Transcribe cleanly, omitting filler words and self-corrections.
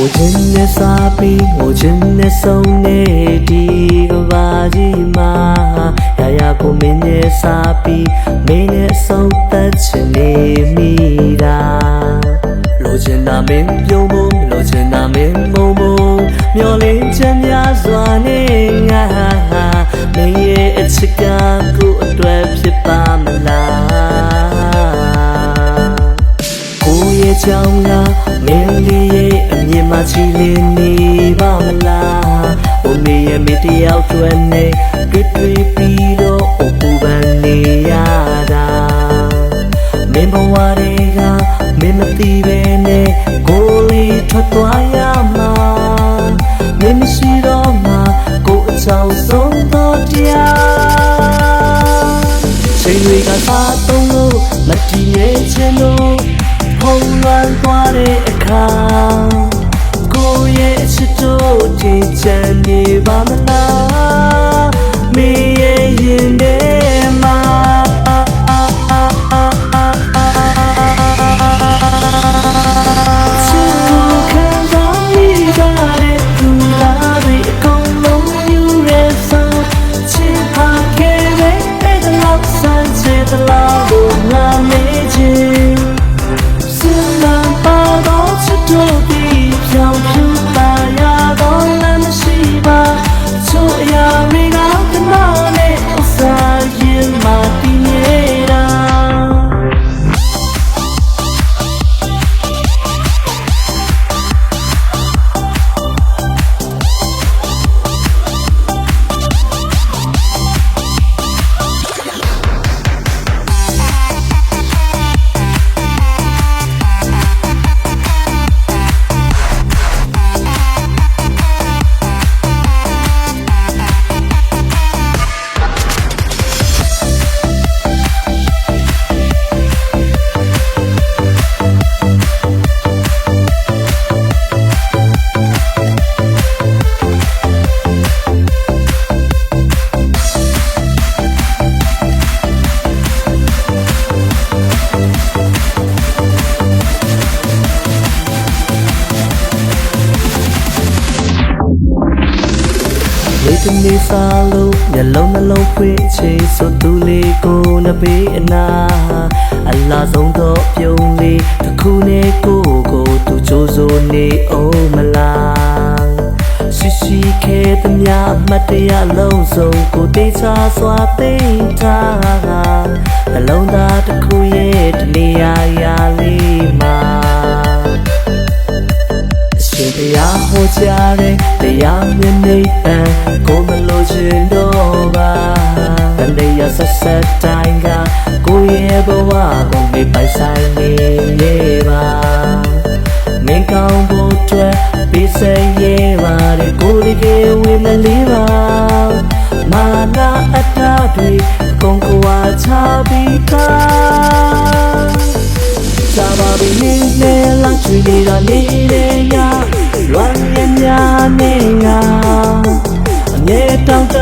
ne sapi, ne sone di gabaji ma. Ya ko mene sapi, mene so tachne mira. Lochen na men pyomo, lochen na men momo. Myole chanya zwane nga. Meye etchika ku atwe phit pa mala. Koye chaunga, meliye anye ma chi le ni ba mala. Ome ye me tiao twe ne, twi pi do opu ban ne ya da. Me bwa de ga, me ma ti be ne, ko li thwat twa ya ma. Me ma shi do ma, ko a chao song do tia.ချိန်တွေကစားသုံးလို့မတည်ရဲ့ချင်လို့ဖုံးလွှမ်းသွားတဲ့အခါကိုယ့်ရဲ့အချစ်တို့တင်ချမ်းနေပါမလားမင်းရဲ့ရင်ထဲမှာနေစားလို့မျက်လုံးနှလုံးဖွင့်ချေဆိုသူလေးကိုနှပေးအနာအလားဆုံးတော့ပြုံးလေးတစ်ခုနဲ့ကိုသူကြိုးစိုးနေအောင်မလားရှိခဲ့သမျှမတရားလုံးစုံကိုတေးချစွာသိထားနှလုံးသားတစ်ခုရဲ့တနေရာလေးမှာရှင်တရားဟောကြားတဲ့တရားမြင်နေကိုမလို့ချင်တော့ပါတန်တရားဆက်ဆက်တိုင်းကကိုရဲ့ဘဝကိုမေ့ပိုင်ဆိုင်နေပါမင်းကောင်းဖို့အတွက်ပေးစရဲပါတယ်ကိုဒီကေဝေမလေးပါမာနာအတ္တတွေကုန်ကွာချပြီးသားသာဘာဘီနေလာချွေနေတာနေတဲ့ညလွမ်းရညာနေငါအမြဲတောင်းတ